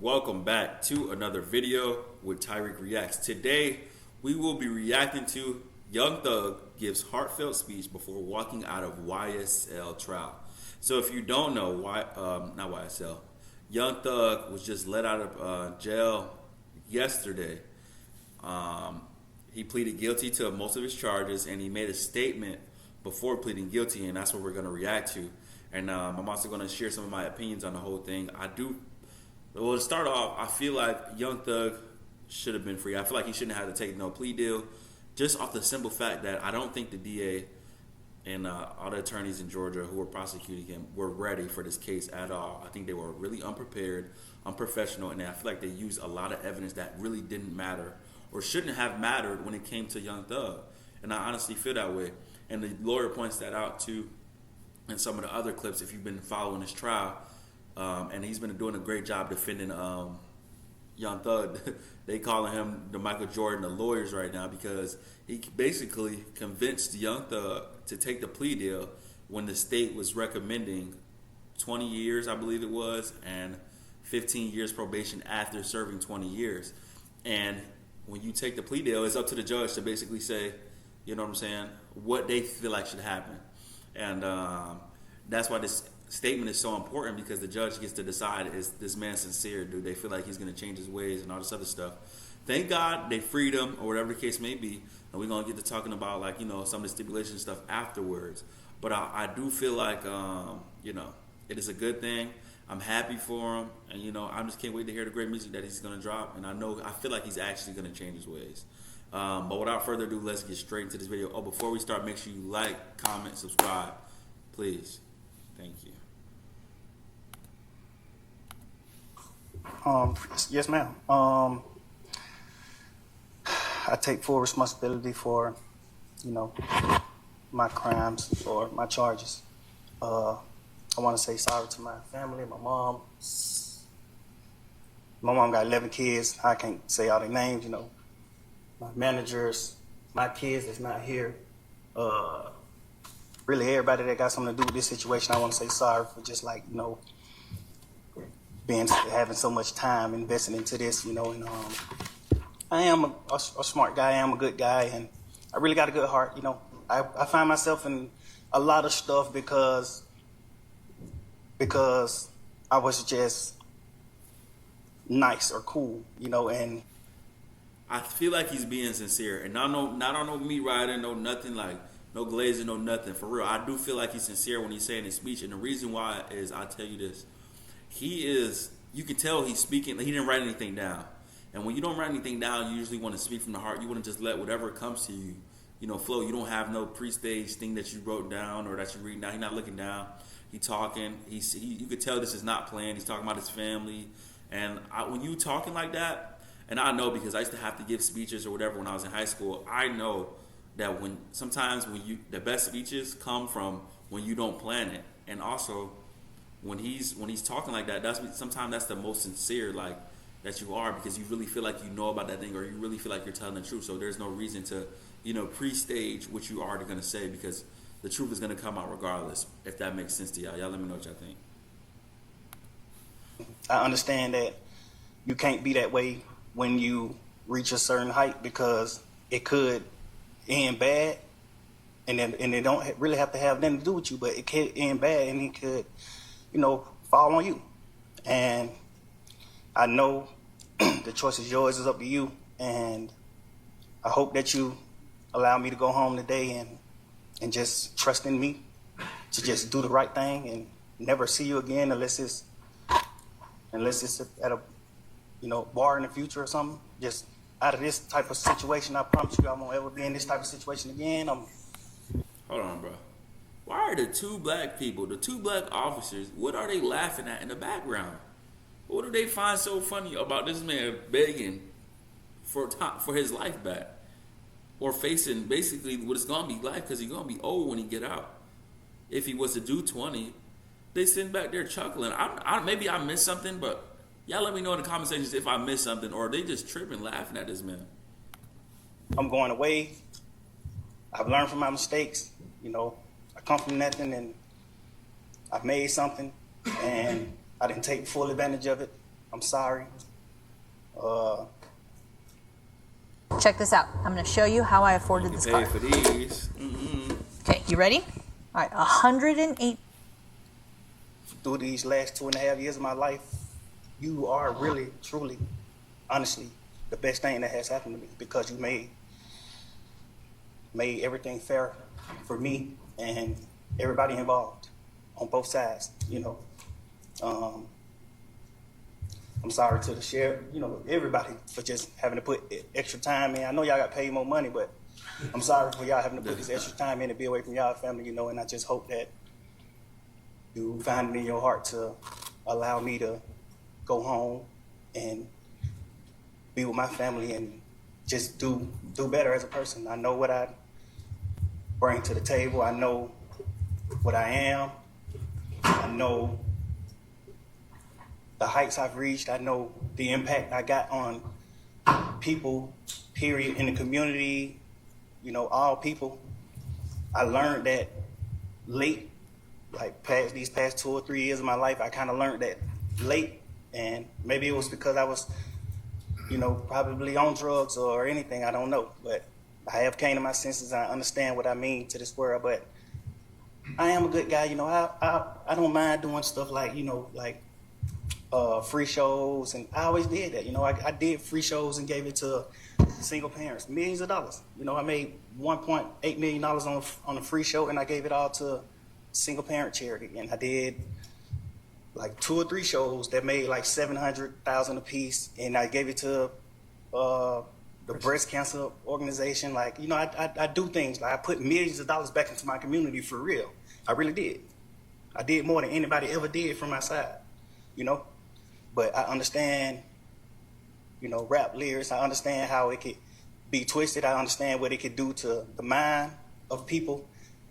welcome back to another video with Tyreek Reacts. Today, we will be reacting to Young Thug gives heartfelt speech before walking out of YSL trial. So if you don't know, not YSL, Young Thug was just let out of jail yesterday. He pleaded guilty to most of his charges, and he made a statement before pleading guilty, and that's what we're going to react to. And I'm also going to share some of my opinions on the whole thing. Well, to start off, I feel like Young Thug should have been free. I feel like he shouldn't have had to take no plea deal, just off the simple fact that I don't think the DA and all the attorneys in Georgia who were prosecuting him were ready for this case at all. I think they were really unprepared, unprofessional, and I feel like they used a lot of evidence that really didn't matter or shouldn't have mattered when it came to Young Thug. And I honestly feel that way. And the lawyer points that out too in some of the other clips if you've been following his trial. And he's been doing a great job defending Young Thug. They calling him the Michael Jordan of lawyers right now because he basically convinced Young Thug to take the plea deal when the state was recommending 20 years, I believe it was, and 15 years probation after serving 20 years. And when you take the plea deal, it's up to the judge to basically say, you know what I'm saying, what they feel like should happen. And that's why this statement is so important, because the judge gets to decide, is this man sincere? Do they feel like he's going to change his ways and all this other stuff? Thank God they freed him, or whatever the case may be. And we're going to get to talking about, like, you know, some of the stipulation stuff afterwards. But I do feel like, you know, it is a good thing. I'm happy for him. And, you know, I just can't wait to hear the great music that he's going to drop. And I feel like he's actually going to change his ways. But without further ado, let's get straight into this video. Oh, before we start, make sure you like, comment, subscribe, please. Thank you. Yes, ma'am. I take full responsibility for, you know, my crimes or my charges. I want to say sorry to my family, my mom. My mom got 11 kids. I can't say all their names, you know. My managers, my kids that's not here. Really everybody that got something to do with this situation, I want to say sorry for just, like, you know, having so much time invested into this, you know. And I am a smart guy. I am a good guy, and I really got a good heart, you know. I find myself in a lot of stuff because I was just nice or cool, you know. And I feel like he's being sincere, and not on no meat riding, no nothing, like no glazing, no nothing. For real, I do feel like he's sincere when he's saying his speech, and the reason why is, I'll tell you this. You can tell he's speaking, he didn't write anything down. And when you don't write anything down, you usually want to speak from the heart. You want to just let whatever comes to you, you know, flow. You don't have no pre-stage thing that you wrote down or that you read down. He's not looking down. He's talking. You could tell this is not planned. He's talking about his family. And when you talking like that, and I know because I used to have to give speeches or whatever when I was in high school, I know that sometimes the best speeches come from when you don't plan it. And also, when he's talking like that, sometimes that's the most sincere, like, that you are, because you really feel like you know about that thing, or you really feel like you're telling the truth. So there's no reason to, you know, pre-stage what you are going to say, because the truth is going to come out regardless, if that makes sense to y'all. Y'all let me know what y'all think. I understand that you can't be that way when you reach a certain height, because it could end bad, and it don't really have to have nothing to do with you, but it could end bad, and it could, you know, fall on you. And I know the choice is yours, it's up to you, and I hope that you allow me to go home today and just trust in me to just do the right thing and never see you again unless it's at a, you know, bar in the future or something. Just out of this type of situation, I promise you I won't ever be in this type of situation again. Hold on, bro. Why are the two black people, the two black officers, what are they laughing at in the background? What do they find so funny about this man begging for his life back, or facing basically what it's gonna be like, because he's gonna be old when he get out? If he was to do 20, they sitting back there chuckling. Maybe I missed something, but y'all let me know in the comment sections if I missed something, or they just tripping laughing at this man. I'm going away. I've learned from my mistakes. You know, I come from nothing, and I've made something, and I didn't take full advantage of it. I'm sorry. Check this out. I'm going to show you how I afforded this car. Pay for these. Okay, you ready? All right, 108. Through these last 2.5 years of my life, you are really, truly, honestly, the best thing that has happened to me, because you made everything fair for me and everybody involved on both sides, you know. I'm sorry to the sheriff, you know, everybody, for just having to put extra time in. I know y'all got paid more money, but I'm sorry for y'all having to put this extra time in to be away from y'all family, you know, and I just hope that you find it in your heart to allow me to go home and be with my family and just do better as a person. I know what I bring to the table. I know what I am. I know the heights I've reached. I know the impact I got on people, period, in the community, you know, all people. I learned that late, like these past 2 or 3 years of my life. I kind of learned that late, and maybe it was because I was, you know, probably on drugs or anything, I don't know. But I have came to my senses and I understand what I mean to this world. But I am a good guy, you know. I don't mind doing stuff like, you know, like free shows, and I always did that. You know, I did free shows and gave it to single parents, millions of dollars. You know, I made $1.8 million on a free show, and I gave it all to single parent charity. And I did like 2 or 3 shows that made like $700,000 a piece, and I gave it to the breast cancer organization. Like, you know, I do things like I put millions of dollars back into my community for real. I really did. I did more than anybody ever did from my side, you know. But I understand, you know, rap lyrics. I understand how it could be twisted. I understand what it could do to the mind of people.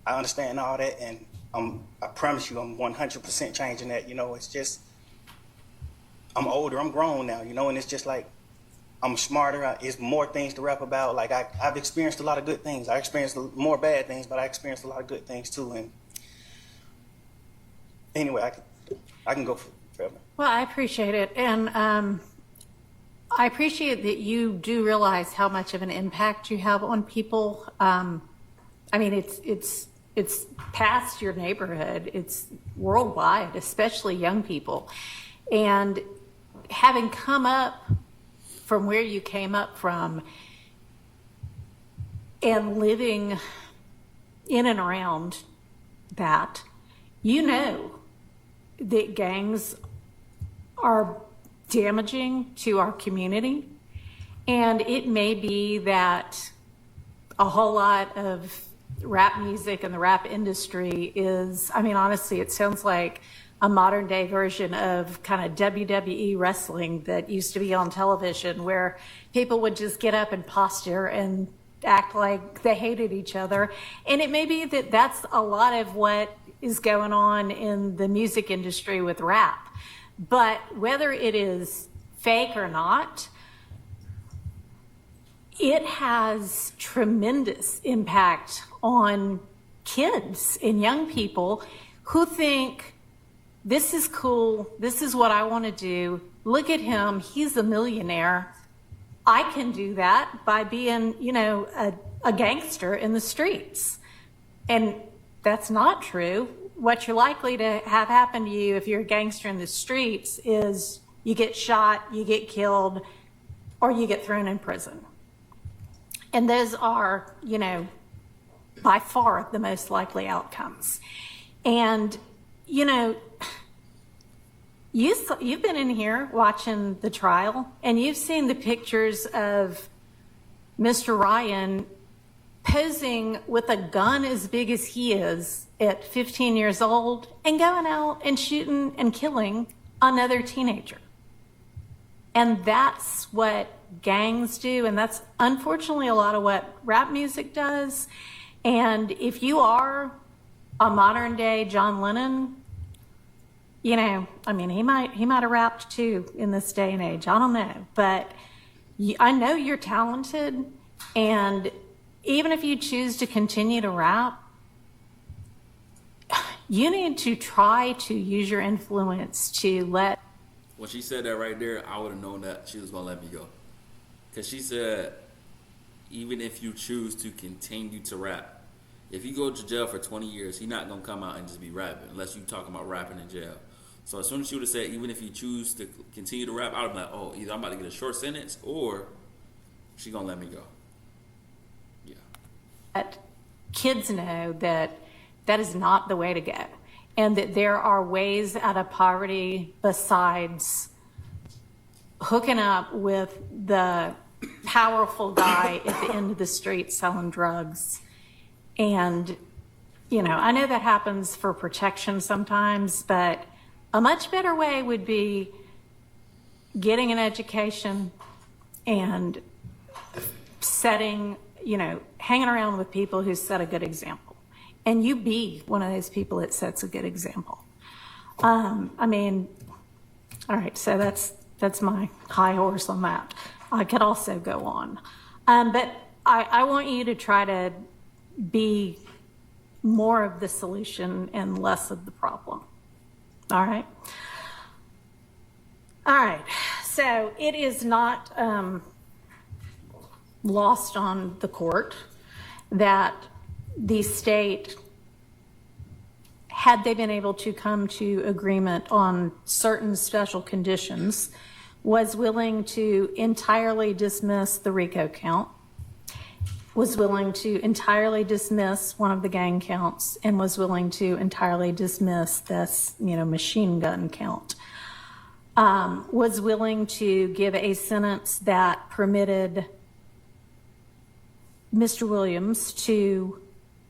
I understand all that, and I promise you I'm 100% changing that. You know, it's just, I'm older, I'm grown now, you know, and it's just like, I'm smarter. It's more things to rap about. Like, I've experienced a lot of good things. I experienced more bad things, but I experienced a lot of good things too. And anyway, I can go forever. Well, I appreciate it. And I appreciate that you do realize how much of an impact you have on people. I mean, it's past your neighborhood. It's worldwide, especially young people. And having come up from where you came up from and living in and around that, you know that gangs are damaging to our community. And it may be that a whole lot of rap music and the rap industry is, I mean, honestly, it sounds like a modern day version of kind of WWE wrestling that used to be on television, where people would just get up and posture and act like they hated each other. And it may be that that's a lot of what is going on in the music industry with rap. But whether it is fake or not, it has tremendous impact on kids and young people who think, this is cool, this is what I want to do. Look at him, he's a millionaire. I can do that by being, you know, a gangster in the streets. And that's not true. What you're likely to have happen to you if you're a gangster in the streets is you get shot, you get killed, or you get thrown in prison. And those are, you know, by far the most likely outcomes. And, you know, you've been in here watching the trial, and you've seen the pictures of Mr. Ryan posing with a gun as big as he is at 15 years old and going out and shooting and killing another teenager. And that's what gangs do, and that's unfortunately a lot of what rap music does. And if you are a modern day John Lennon, you know, I mean, he might have rapped too in this day and age. I don't know, but I know you're talented, and even if you choose to continue to rap, you need to try to use your influence to let when she said that right there, I would have known that she was gonna let me go. Cause she said, even if you choose to continue to rap, if you go to jail for 20 years, he's not gonna come out and just be rapping unless you talking about rapping in jail. So as soon as she would have said, even if you choose to continue to rap, I would have been like, oh, either I'm about to get a short sentence or she gonna let me go. Yeah. But kids know that that is not the way to go, and that there are ways out of poverty besides hooking up with the powerful guy at the end of the street selling drugs. And, you know, I know that happens for protection sometimes, but a much better way would be getting an education and setting, you know, hanging around with people who set a good example. And you be one of those people that sets a good example. I mean, all right, so that's my high horse on that. I could also go on. But I want you to try to be more of the solution and less of the problem. All right. All right. So it is not lost on the court that the state, had they been able to come to agreement on certain special conditions, was willing to entirely dismiss the RICO count, was willing to entirely dismiss one of the gang counts, and was willing to entirely dismiss this, you know, machine gun count. Was willing to give a sentence that permitted Mr. Williams to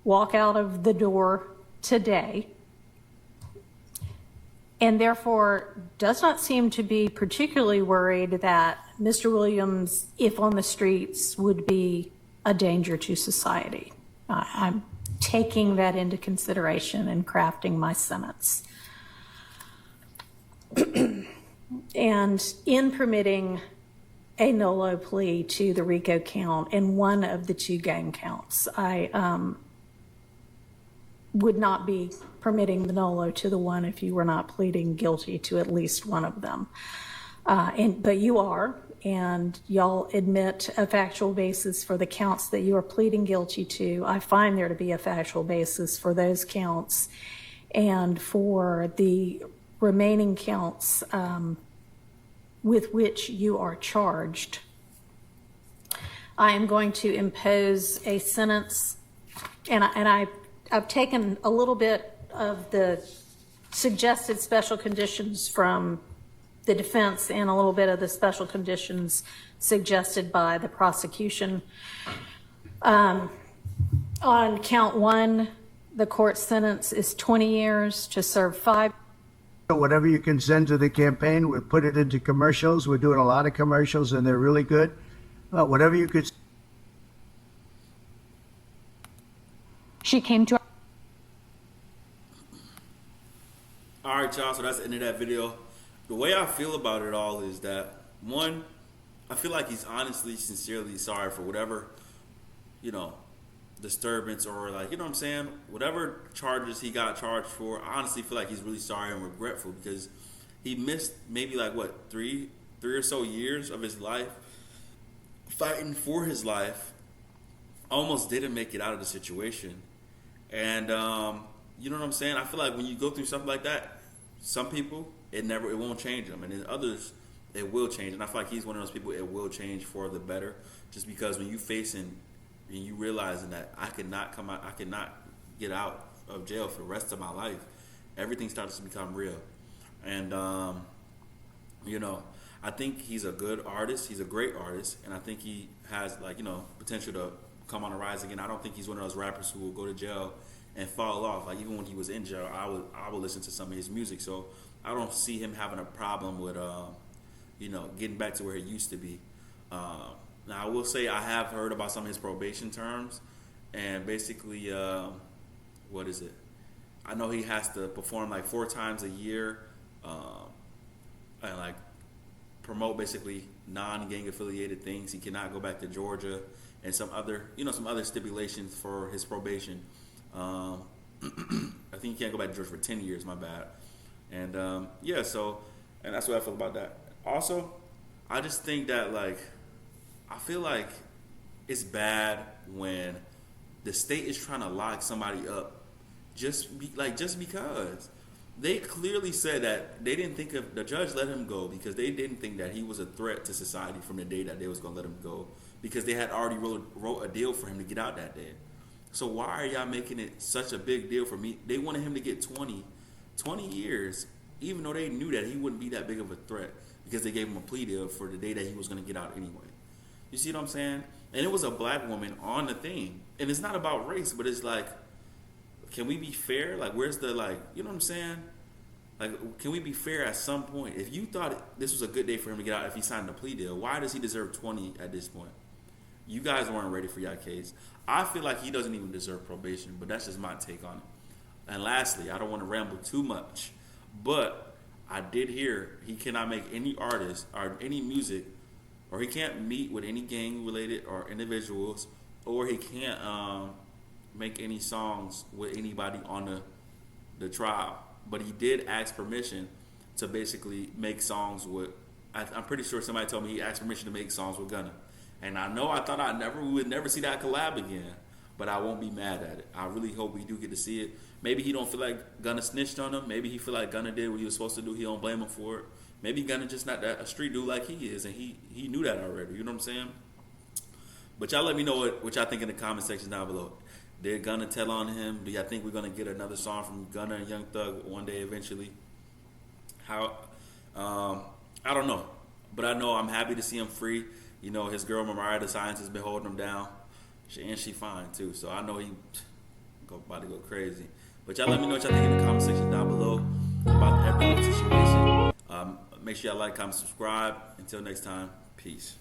walk out of the door today, and therefore does not seem to be particularly worried that Mr. Williams, if on the streets, would be a danger to society. I'm taking that into consideration and crafting my sentence. And in permitting a NOLO plea to the RICO count and one of the two gang counts, I would not be permitting the NOLO to the one if you were not pleading guilty to at least one of them. But you are, and y'all admit a factual basis for the counts that you are pleading guilty to. I find there to be a factual basis for those counts, and for the remaining counts with which you are charged. I am going to impose a sentence, and I've taken a little bit of the suggested special conditions from the defense and a little bit of the special conditions suggested by the prosecution. On count one, the court sentence is 20 years to serve 5. Whatever you can send to the campaign, we put it into commercials. We're doing a lot of commercials, and they're really good. Whatever you could. She came to. All right, y'all. So that's the end of that video. The way I feel about it all is that, one, I feel like he's honestly, sincerely sorry for whatever, you know, disturbance or, like, you know what I'm saying, whatever charges he got charged for. I honestly feel like he's really sorry and regretful because he missed maybe like what three or so years of his life fighting for his life. Almost didn't make it out of the situation, and you know what I'm saying. I feel like when you go through something like that, some people it won't change them, and then others it will change. And I feel like he's one of those people it will change for the better, just because when you facing and you realizing that I could not get out of jail for the rest of my life, everything starts to become real. And you know, I think he's a good artist. He's a great artist, and I think he has, like, you know, potential to come on the rise again. I don't think he's one of those rappers who will go to jail and fall off. Like, even when he was in jail, I would listen to some of his music. So I don't see him having a problem with you know, getting back to where he used to be. Now, I will say I have heard about some of his probation terms, and basically, what is it? I know he has to perform like 4 times a year, and like promote basically non-gang affiliated things. He cannot go back to Georgia, and some other stipulations for his probation. I think he can't go back to Georgia for 10 years. My bad. And yeah, so And that's what I feel about that. Also, I just think that I feel like it's bad when the state is trying to lock somebody up just because they clearly said that they didn't think of the judge let him go because they didn't think that he was a threat to society from the day that they was gonna let him go because they had already wrote a deal for him to get out that day. So why are y'all making it such a big deal for me? They wanted him to get 20 years, even though they knew that he wouldn't be that big of a threat because they gave him a plea deal for the day that he was going to get out anyway. You see what I'm saying? And it was a black woman on the thing. And it's not about race, but it's like, can we be fair? Where's the, you know what I'm saying? Can we be fair at some point? If you thought this was a good day for him to get out if he signed a plea deal, why does he deserve 20 at this point? You guys weren't ready for your case. I feel like he doesn't even deserve probation, but that's just my take on it. And lastly, I don't want to ramble too much, but I did hear he cannot make any artist or any music, or he can't meet with any gang-related or individuals, or he can't make any songs with anybody on the trial. But he did ask permission to basically make songs with. I'm pretty sure somebody told me he asked permission to make songs with Gunna. And I know I thought we would never see that collab again, but I won't be mad at it. I really hope we do get to see it. Maybe he don't feel like Gunna snitched on him. Maybe he feel like Gunna did what he was supposed to do. He don't blame him for it. Maybe Gunna just not that a street dude like he is, and he knew that already. You know what I'm saying? But y'all let me know what y'all think in the comment section down below. Did Gunna tell on him? Do y'all think we're gonna get another song from Gunna and Young Thug one day eventually? I don't know, but I know I'm happy to see him free. You know, his girl Mariah the Science has been holding him down, and she fine too. So I know he about to go crazy. But y'all let me know what y'all think in the comment section down below about the Epic situation. Make sure y'all like, comment, subscribe. Until next time, peace.